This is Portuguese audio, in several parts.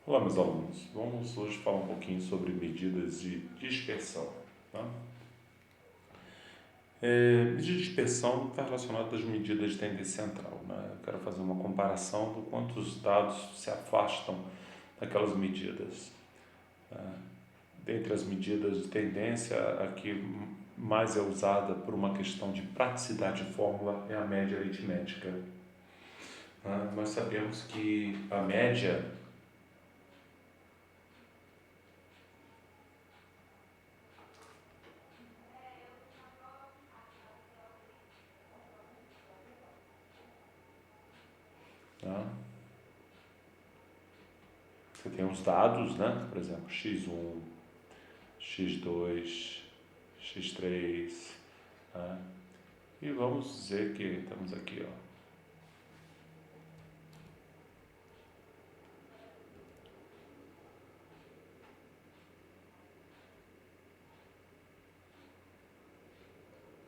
Olá, meus alunos. Vamos hoje falar um pouquinho sobre medidas de dispersão. Tá? Medida de dispersão está relacionada às medidas de tendência central. Né? Eu quero fazer uma comparação do quanto os dados se afastam daquelas medidas. Dentre as medidas de tendência, a que mais é usada por uma questão de praticidade de fórmula é a média aritmética. Nós sabemos que a média tá? Você tem os dados, né? Por exemplo, x1, x2, x3, né? E vamos dizer que estamos aqui, ó.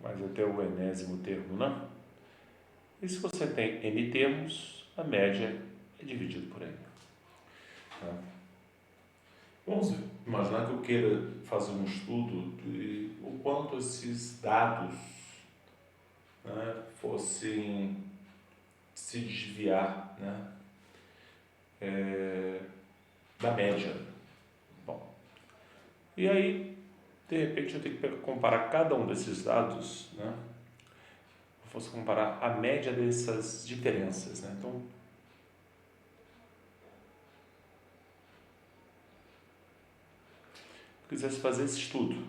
Mas até o enésimo termo, né? E se você tem n termos, a média é dividida por n. Tá? Vamos imaginar que eu queira fazer um estudo de o quanto esses dados, né, fossem se desviar, né, da média. Bom, e aí, de repente, eu tenho que comparar cada um desses dados, né? Eu fosse comparar a média dessas diferenças, né? Então, se eu quisesse fazer esse estudo,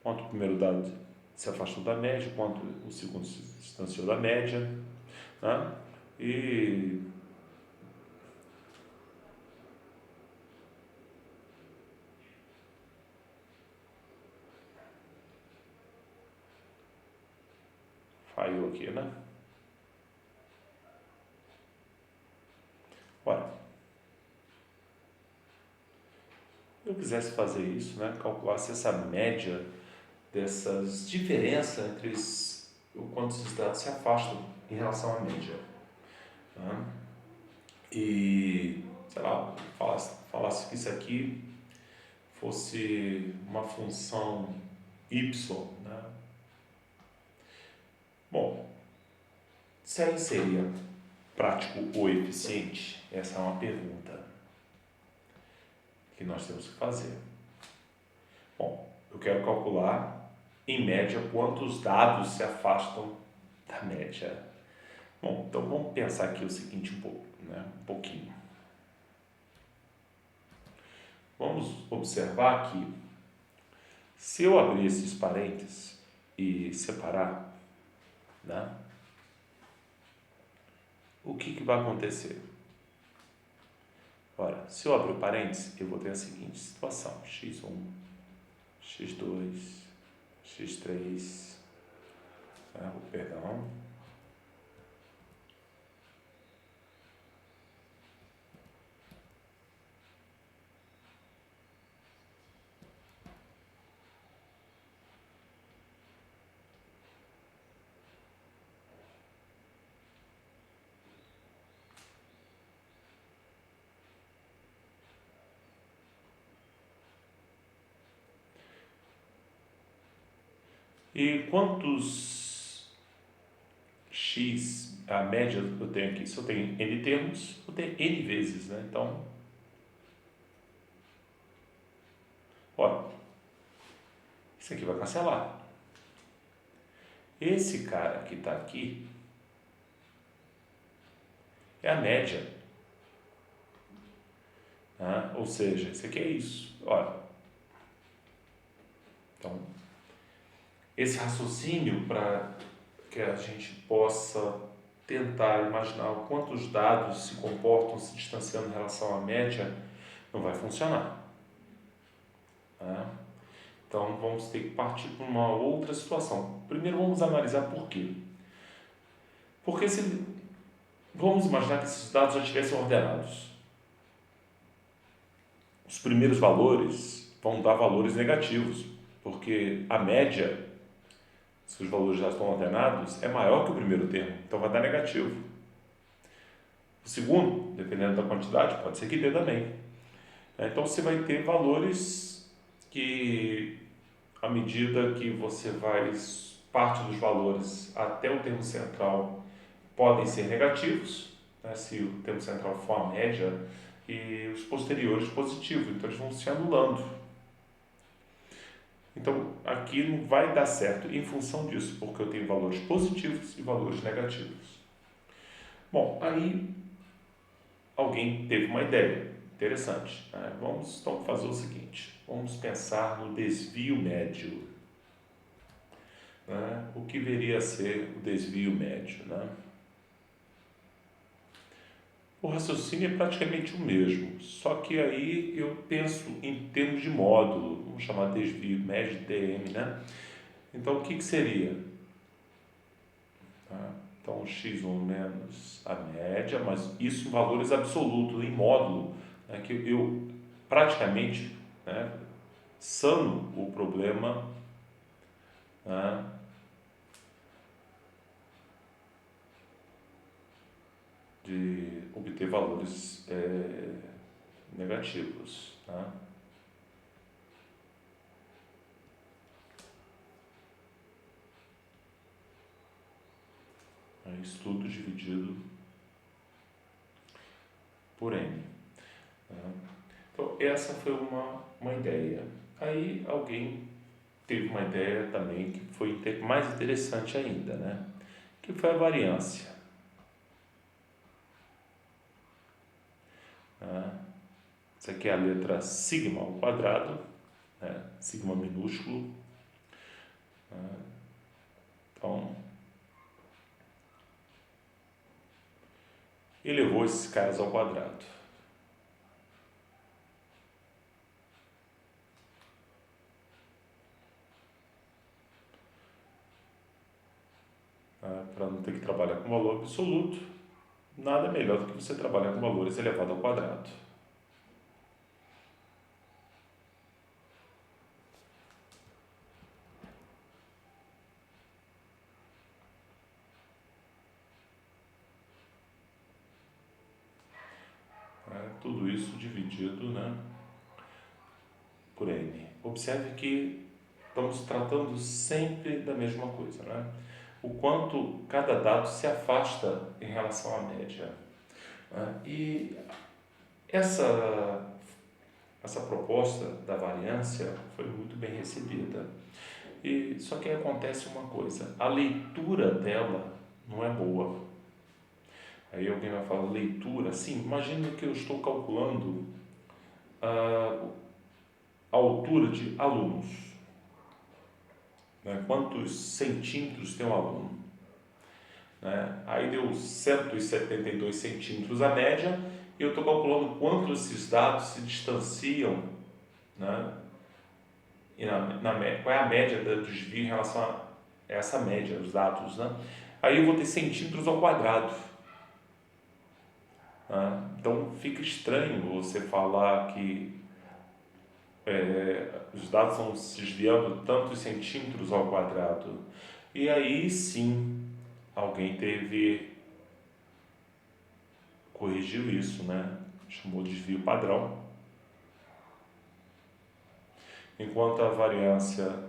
quanto o primeiro dado se afastou da média, quanto o segundo se distanciou da média, né? E falhou aqui, né? Ora, se eu quisesse fazer isso, né? Calculasse essa média dessas diferenças entre o quanto esses dados se afastam em relação à média, né? E, sei lá, falasse que isso aqui fosse uma função y, né? Bom, se aí seria prático ou eficiente, essa é uma pergunta que nós temos que fazer. Bom, eu quero calcular, em média, quantos dados se afastam da média. Bom, então vamos pensar aqui o seguinte um pouquinho. Vamos observar que, se eu abrir esses parênteses e separar, né, o que vai acontecer? Ora, se eu abrir o parênteses, eu vou ter a seguinte situação: x1, x2, x3, né, perdão. E quantos x, a média eu tenho aqui? Se eu tenho n termos, eu tenho n vezes, né? Então, olha, isso aqui vai cancelar. Esse cara que está aqui é a média, né? Ou seja, isso aqui é isso. Olha, então, esse raciocínio para que a gente possa tentar imaginar o quanto os dados se comportam se distanciando em relação à média, não vai funcionar, né? Então, vamos ter que partir para uma outra situação. Primeiro, vamos analisar por quê. Porque vamos imaginar que esses dados já estivessem ordenados. Os primeiros valores vão dar valores negativos, porque a média se os valores já estão ordenados, é maior que o primeiro termo, então vai dar negativo. O segundo, dependendo da quantidade, pode ser que dê também. Então você vai ter valores que, à medida que você vai, parte dos valores até o termo central podem ser negativos, né, se o termo central for a média, e os posteriores positivos, então eles vão se anulando. Então aqui não vai dar certo em função disso, porque eu tenho valores positivos e valores negativos. Bom, aí alguém teve uma ideia interessante, né? Vamos então fazer o seguinte, vamos pensar no desvio médio, né? O que viria a ser o desvio médio, né? O raciocínio é praticamente o mesmo, só que aí eu penso em termos de módulo, vamos chamar de desvio médio, DM, né? Então o que seria? Tá? Então x1 menos a média, mas isso em valores absolutos, em módulo, né? Que eu praticamente, né, sano o problema, né, de obter valores negativos. Tá? Isso tudo dividido por n. Tá? Então, essa foi uma ideia. Aí alguém teve uma ideia também que foi mais interessante ainda, né? Que foi a variância. Né? Isso aqui é a letra sigma ao quadrado, né? Sigma minúsculo. Né? Então, elevou esses caras ao quadrado. Para não ter que trabalhar com valor absoluto, nada melhor do que você trabalhar com valores elevados ao quadrado. Tudo isso dividido, né, por n. Observe que estamos tratando sempre da mesma coisa, né? O quanto cada dado se afasta em relação à média. E essa proposta da variância foi muito bem recebida. E só que acontece uma coisa, a leitura dela não é boa. Aí alguém vai falar, leitura, sim, imagine que eu estou calculando a altura de alunos, né? Quantos centímetros tem um aluno, né? Aí deu 172 centímetros a média, e eu estou calculando quanto esses dados se distanciam, né? E qual é a média do desvio em relação a essa média, os dados, né? Aí eu vou ter centímetros ao quadrado. Então fica estranho você falar que os dados estão se desviando tantos centímetros ao quadrado. E aí sim, alguém corrigiu isso, né? Chamou de desvio padrão. Enquanto a variância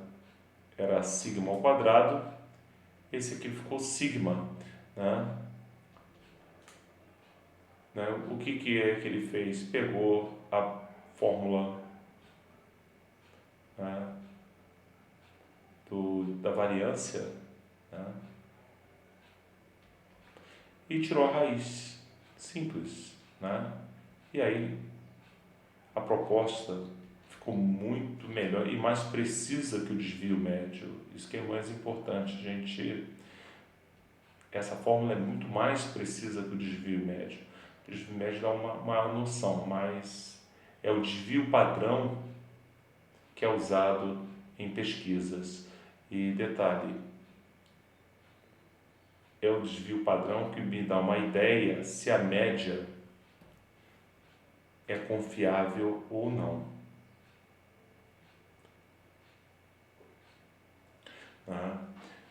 era sigma ao quadrado, esse aqui ficou sigma, né? O que é que ele fez? Pegou a fórmula, né, da variância, né, e tirou a raiz. Simples. Né? E aí a proposta ficou muito melhor e mais precisa que o desvio médio. Isso que é mais importante, gente. Essa fórmula é muito mais precisa que o desvio médio. O desvio médio dá uma noção, mas é o desvio padrão que é usado em pesquisas. E detalhe, é o desvio padrão que me dá uma ideia se a média é confiável ou não.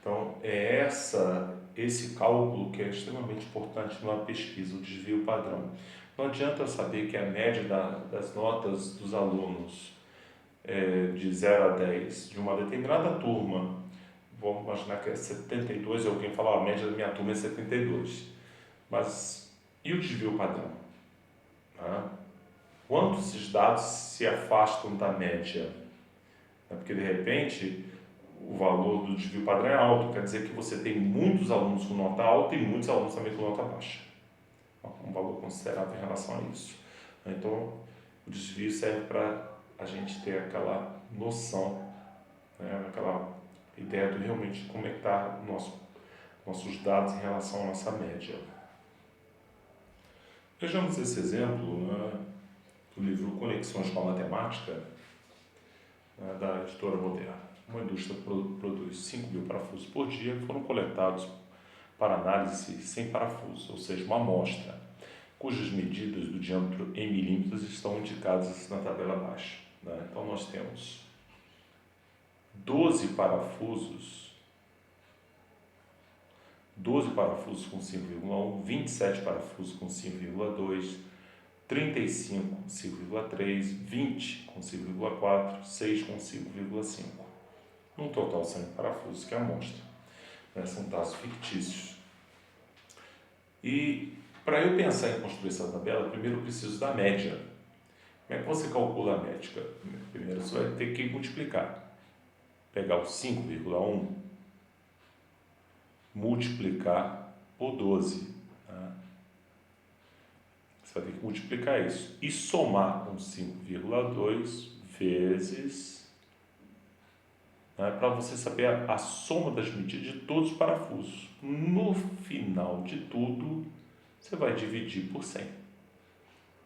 Então, esse cálculo que é extremamente importante numa pesquisa, o desvio padrão. Não adianta eu saber que a média das notas dos alunos de 0 a 10 de uma determinada turma, vamos imaginar que é 72, e alguém fala, a média da minha turma é 72. Mas, e o desvio padrão? Né? Quantos esses dados se afastam da média? Porque, de repente, o valor do desvio padrão é alto, quer dizer que você tem muitos alunos com nota alta e muitos alunos também com nota baixa. Um valor considerável em relação a isso. Então, o desvio serve para a gente ter aquela noção, né, aquela ideia de realmente como é que está nossos dados em relação à nossa média. Vejamos esse exemplo, né, do livro Conexões com a Matemática, né, da editora Moderna. Uma indústria produz 5.000 parafusos por dia que foram coletados para análise sem parafuso, ou seja, uma amostra, cujas medidas do diâmetro em milímetros estão indicadas na tabela abaixo. Né? Então, nós temos 12 parafusos com 5,1, 27 parafusos com 5,2, 35 com 5,3, 20 com 5,4, 6 com 5,5. No total, 100 parafusos que é a amostra. Né? São dados fictícios. E para eu pensar em construir essa tabela, primeiro eu preciso da média. Como é que você calcula a média? Primeiro você vai ter que multiplicar. Pegar o 5,1, multiplicar por 12. Né? Você vai ter que multiplicar isso. E somar com 5,2 vezes, né, para você saber a soma das medidas de todos os parafusos. No final de tudo, você vai dividir por 100.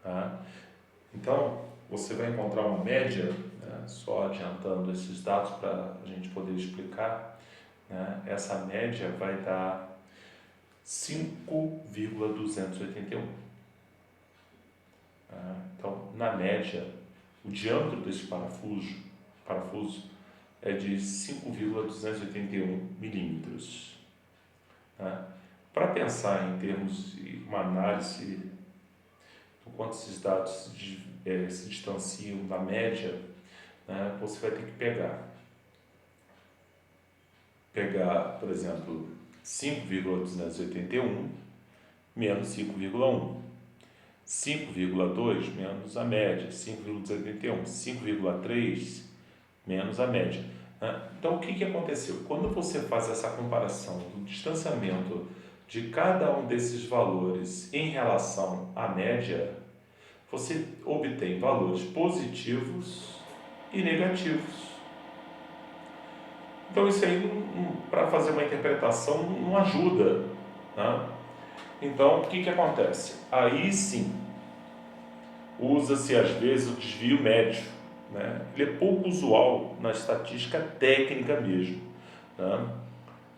Tá? Então, você vai encontrar uma média, né, só adiantando esses dados para a gente poder explicar, né, essa média vai dar 5,281. Tá? Então, na média, o diâmetro desse parafuso é de 5,281 milímetros. Tá? Para pensar em termos de uma análise do quanto esses dados se distanciam da média, né, você vai ter que pegar, por exemplo, 5,281 menos 5,1, 5,2 menos a média, 5,281, 5,3 menos a média. Então, o que aconteceu? Quando você faz essa comparação do distanciamento de cada um desses valores em relação à média, você obtém valores positivos e negativos. Então, isso aí, para fazer uma interpretação, não ajuda. Né? Então, o que acontece? Aí sim, usa-se às vezes o desvio médio. Né? Ele é pouco usual na estatística técnica mesmo. Né?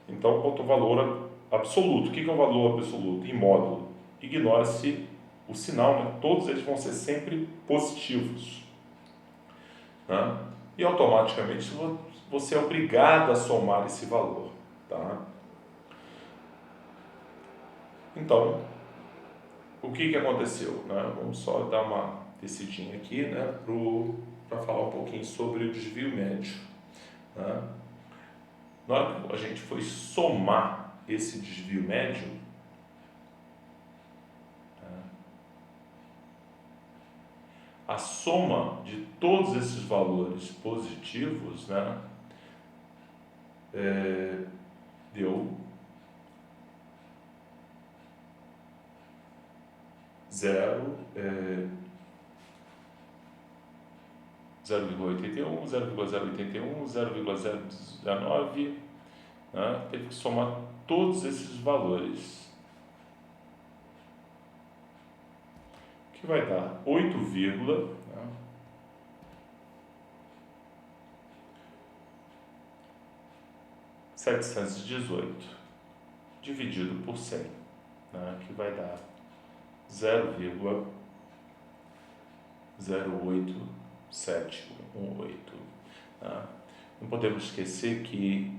Então, quanto ao valor absoluto. O que é o valor absoluto? Em módulo, ignora-se o sinal, né? Todos eles vão ser sempre positivos. Né? E automaticamente você é obrigado a somar esse valor. Tá? Então, o que aconteceu? Né? Vamos só dar uma descidinha aqui, né? Para falar um pouquinho sobre o desvio médio. Né? Na hora que a gente foi somar esse desvio médio, a soma de todos esses valores positivos, né, deu 0,81, 0,081, 0,019, né, teve que somar todos esses valores, que vai dar 8, 718 dividido por 100, né, que vai dar 0,08718. Tá? Não podemos esquecer que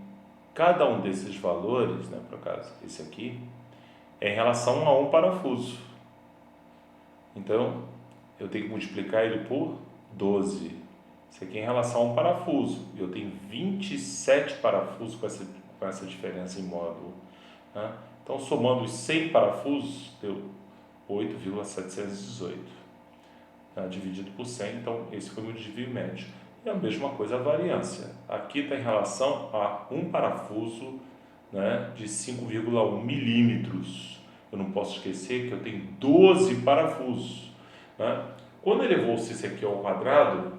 cada um desses valores, né, por acaso, esse aqui, é em relação a um parafuso. Então, eu tenho que multiplicar ele por 12. Isso aqui é em relação a um parafuso. Eu tenho 27 parafusos com essa diferença em módulo, né? Então, somando os 100 parafusos, deu 8,718, né? Dividido por 100, então esse foi o meu desvio médio. E a mesma coisa a variância. Aqui está em relação a um parafuso, né, de 5,1 milímetros. Eu não posso esquecer que eu tenho 12 parafusos, né? Quando elevou-se isso aqui ao quadrado,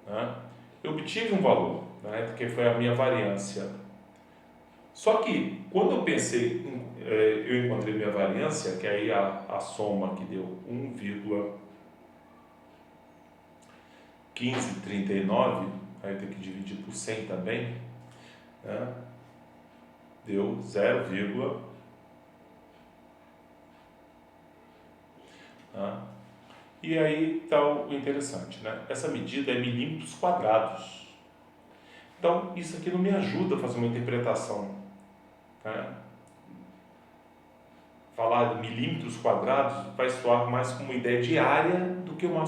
né, eu obtive um valor, né, que foi a minha variância. Só que, quando eu pensei, eu encontrei minha variância, que aí a soma que deu 1,1539, aí eu tenho que dividir por 100 também, né, deu 0, tá? E aí está o interessante, né? Essa medida é milímetros quadrados. Então, isso aqui não me ajuda a fazer uma interpretação, né? Falar de milímetros quadrados vai soar mais como uma ideia de área do que uma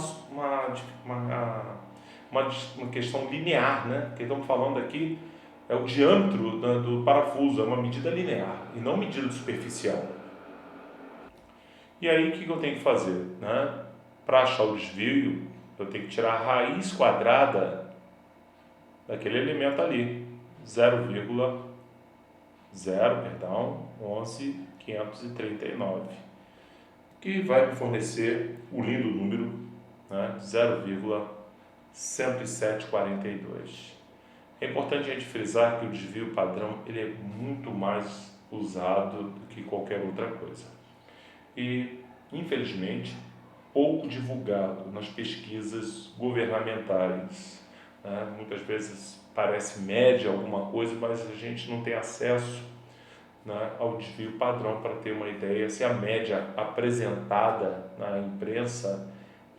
questão linear, né? Porque estamos falando aqui é o diâmetro do parafuso, é uma medida linear e não medida superficial. E aí, o que eu tenho que fazer, né? Para achar o desvio, eu tenho que tirar a raiz quadrada daquele elemento ali, 11.539, que vai me fornecer o lindo número, né, 0,10742. É importante a gente frisar que o desvio padrão ele é muito mais usado do que qualquer outra coisa. E, infelizmente, pouco divulgado nas pesquisas governamentais, né? Muitas vezes parece média alguma coisa, mas a gente não tem acesso, né, ao desvio padrão para ter uma ideia se a média apresentada na imprensa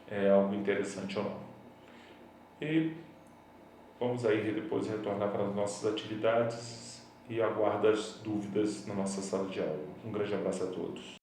é algo interessante ou não. E vamos aí depois retornar para as nossas atividades e aguardo as dúvidas na nossa sala de aula. Um grande abraço a todos.